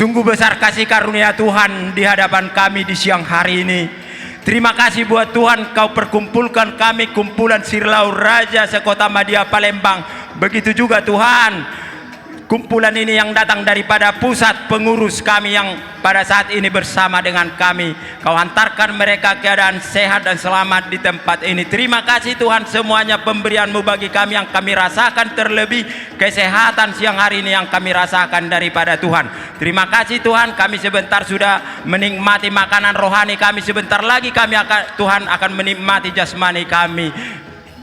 Sungguh besar kasih karunia Tuhan di hadapan kami di siang hari ini. Terima kasih buat Tuhan, Kau perkumpulkan kami, kumpulan Sirlau Raja sekota Madia Palembang. Begitu juga Tuhan, kumpulan ini yang datang daripada pusat pengurus kami yang pada saat ini bersama dengan kami. Kau hantarkan mereka keadaan sehat dan selamat di tempat ini. Terima kasih Tuhan, semuanya pemberian-Mu bagi kami yang kami rasakan, terlebih kesehatan siang hari ini yang kami rasakan daripada Tuhan. Terima kasih Tuhan, kami sebentar sudah menikmati makanan rohani kami, sebentar lagi Tuhan akan menikmati jasmani kami.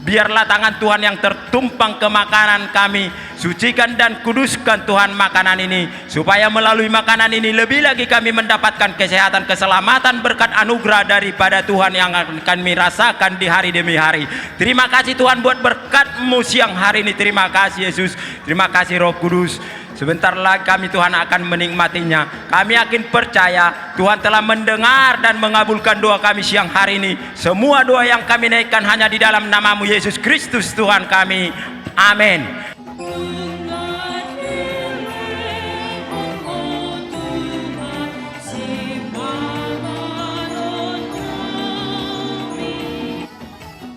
Biarlah tangan Tuhan yang tertumpang ke makanan kami, sucikan dan kuduskan Tuhan makanan ini, supaya melalui makanan ini lebih lagi kami mendapatkan kesehatan, keselamatan, berkat anugerah daripada Tuhan yang akan kami rasakan di hari demi hari. Terima kasih Tuhan buat berkat-Mu siang hari ini. Terima kasih Yesus, terima kasih Roh Kudus. Sebentar lagi kami Tuhan akan menikmatinya. Kami yakin percaya Tuhan telah mendengar dan mengabulkan doa kami siang hari ini. Semua doa yang kami naikkan hanya di dalam nama-Mu Yesus Kristus Tuhan kami. Amin.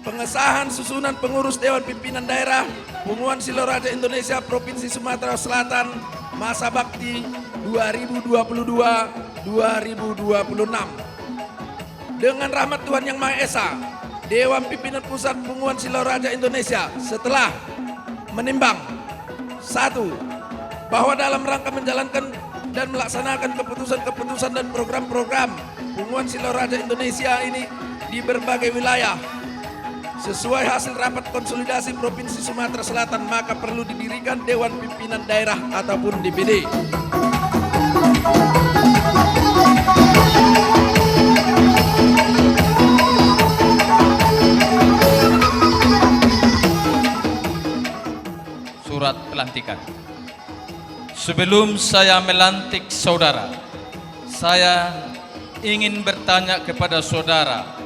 Pengesahan susunan pengurus Dewan Pimpinan Daerah Punguan Sirlau Raja Indonesia Provinsi Sumatera Selatan masa bakti 2022-2026. Dengan rahmat Tuhan Yang Maha Esa, Dewan Pimpinan Pusat Punguan Sirlau Raja Indonesia setelah menimbang: 1. Bahwa dalam rangka menjalankan dan melaksanakan keputusan-keputusan dan program-program Punguan Sirlau Raja Indonesia ini di berbagai wilayah sesuai hasil rapat konsolidasi Provinsi Sumatera Selatan, maka perlu didirikan Dewan Pimpinan Daerah ataupun DPD. Surat pelantikan. Sebelum saya melantik saudara, saya ingin bertanya kepada saudara,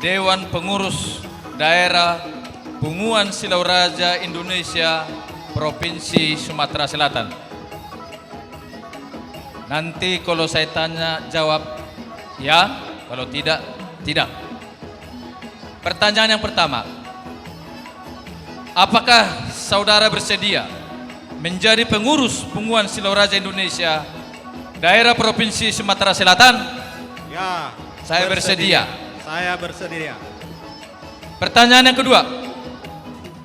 Dewan Pengurus Daerah Punguan Sirlau Raja Indonesia Provinsi Sumatera Selatan. Nanti kalau saya tanya jawab ya, kalau tidak, tidak. Pertanyaan yang pertama, apakah saudara bersedia menjadi pengurus Punguan Sirlau Raja Indonesia Daerah Provinsi Sumatera Selatan? Ya, saya bersedia. Saya bersedia. Pertanyaan yang kedua,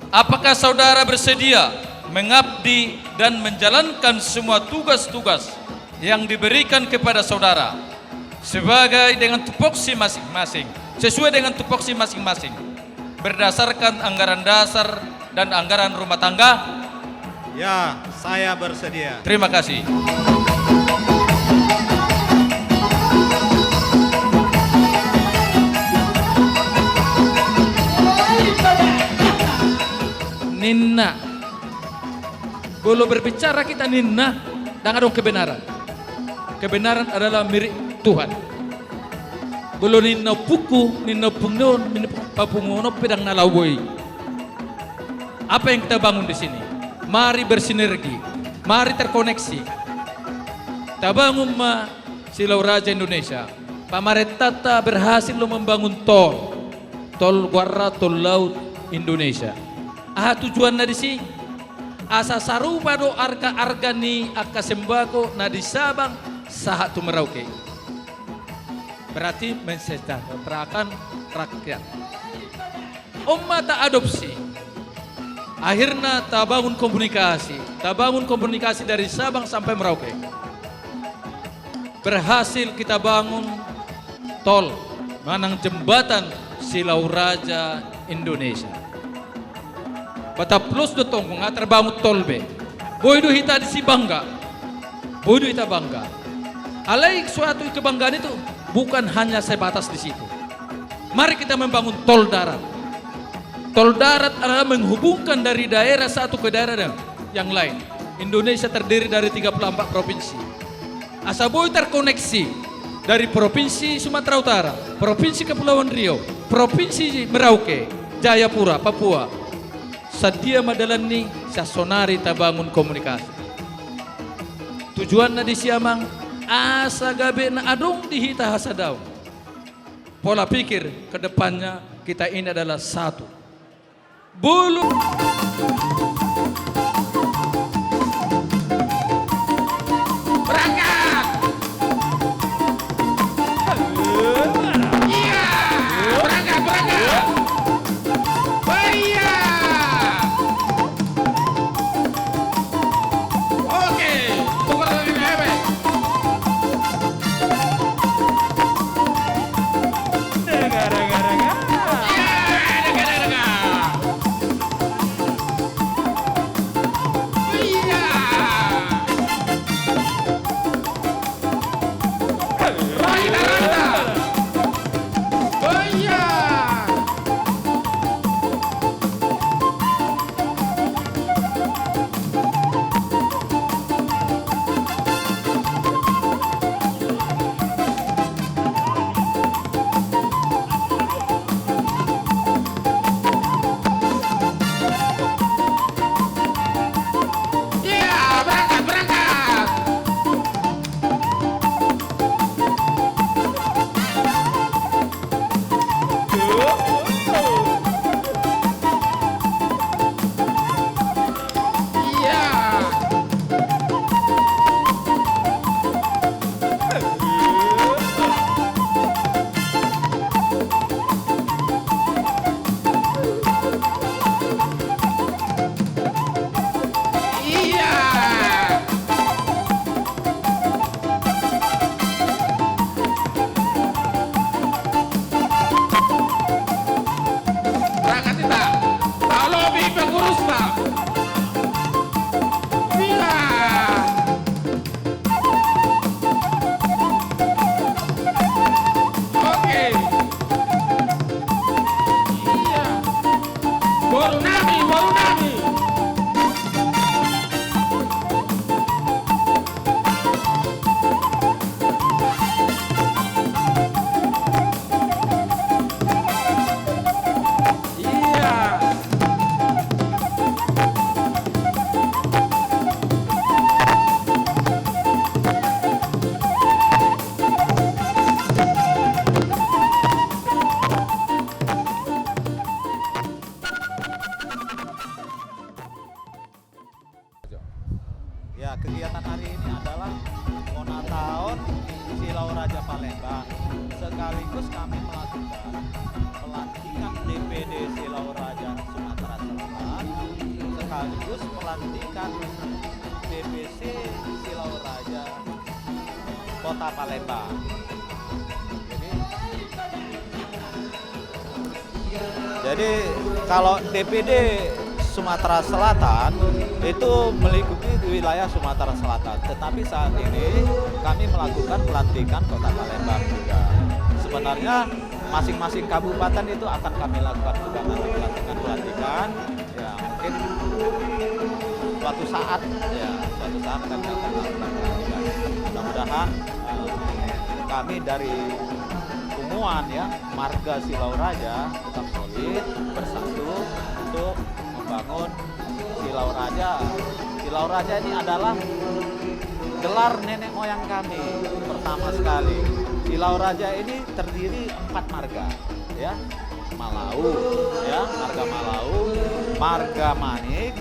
apakah saudara bersedia mengabdi dan menjalankan semua tugas-tugas yang diberikan kepada saudara sebagai dengan tupoksi masing-masing, sesuai dengan tupoksi masing-masing, berdasarkan anggaran dasar dan anggaran rumah tangga? Ya, saya bersedia. Terima kasih. Nina, belum berbicara kita Nina dengan kebenaran. Kebenaran adalah milik Tuhan. Belum Nina puku, Nina pungon, Nina papungono pedang nalawoi. Apa yang kita bangun di sini? Mari bersinergi, mari terkoneksi. Kita bangun Sirlau Raja Indonesia. Pamarentah berhasil membangun tol Guarra, tol laut Indonesia. Tujuan na di sini asa sarupa do arga ni aka sembako na di Sabang sahat Merauke. Berarti mensejahterakan rakyat. Tak adopsi. Akhirnya tak bangun komunikasi dari Sabang sampai Merauke. Berhasil kita bangun tol, manang jembatan Sirlau Raja Indonesia. Bata plus do tong nga terbangun tol be. Boydo hita di si bangga. Boydo hita bangga. Alai suatu kebanggaan itu bukan hanya sebatas di situ. Mari kita membangun tol darat. Tol darat adalah menghubungkan dari daerah satu ke daerah yang lain. Indonesia terdiri dari 34 provinsi. Asaboy terkoneksi dari Provinsi Sumatera Utara, Provinsi Kepulauan Riau, Provinsi Merauke, Jayapura, Papua. Sadia madalani sa sonari tabangun komunikasi. Tujuan na di siamang asa gabe na adong dihita hasadaw. Pola pikir ke depannya kita ini adalah satu. Bulu berangkat. Iya, berangkat. Iya. Oke, pukul lagi hebat. Ya, kegiatan hari ini adalah Monataon Silau Raja Palembang. Sekaligus kami melakukan pelantikan DPD Silau Raja Sumatera Selatan, sekaligus pelantikan DPC Silau Raja Kota Palembang. Jadi kalau DPD Sumatera Selatan itu melingkupi wilayah Sumatera Selatan, tetapi saat ini kami melakukan pelantikan Kota Palembang juga. Sebenarnya masing-masing kabupaten itu akan kami lakukan juga nanti pelantikan. Ya mungkin suatu saat kami akan melakukan pelantikan. Mudah-mudahan kami dari Umuan ya, marga Silau Raja tetap solid, bersatu untuk membangun Silau Raja. Silau Raja ini adalah gelar nenek moyang kami pertama sekali. Silau Raja ini terdiri 4 marga, ya. Malau, ya, marga Malau, marga Manik,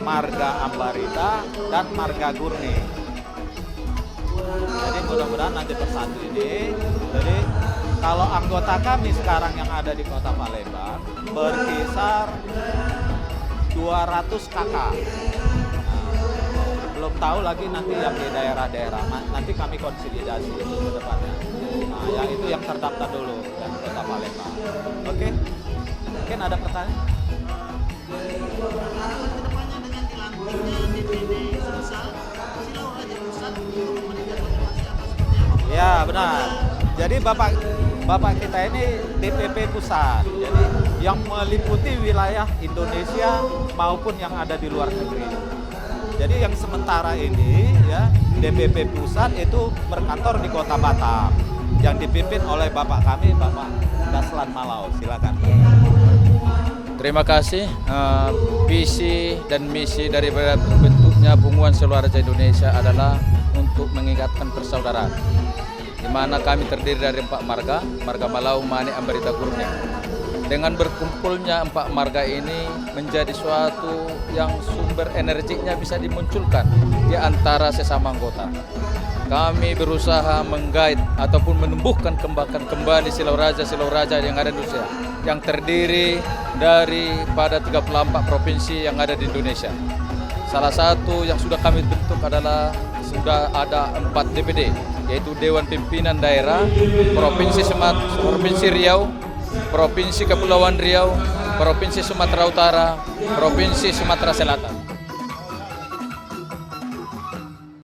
marga Ambarita, dan marga Gurni. Jadi mudah-mudahan nanti bersatu ini. Jadi kalau anggota kami sekarang yang ada di Kota Palembang berkisar 200 kakak. Belum tahu lagi nanti yang di daerah-daerah. Nanti kami konsolidasi itu ke depannya. Nah, yang itu yang terdaftar dulu dan Kota Palembang. Oke. Mungkin ada pertanyaan? Ya, benar. Jadi Bapak kita ini DPP pusat. Jadi yang meliputi wilayah Indonesia maupun yang ada di luar negeri. Jadi yang sementara ini ya DPP pusat itu berkantor di Kota Batam yang dipimpin oleh Bapak kami, Bapak Daslan Malau. Silakan. Terima kasih. Visi dan misi dari bentuknya Bunguan Silau Raja Indonesia adalah untuk untuk mengingatkan persaudaraan, di mana kami terdiri dari 4 marga, marga Malau, Mane, Ambarita, Kurnia. Dengan berkumpulnya 4 marga ini menjadi suatu yang sumber energinya bisa dimunculkan di antara sesama anggota. Kami berusaha menggait ataupun menumbuhkan kembangkan kembali Silau Raja yang ada di Indonesia, yang terdiri daripada 34 provinsi yang ada di Indonesia. Salah satu yang sudah kami bentuk adalah sudah ada 4 DPD, yaitu Dewan Pimpinan Daerah Provinsi Riau, Provinsi Kepulauan Riau, Provinsi Sumatera Utara, Provinsi Sumatera Selatan.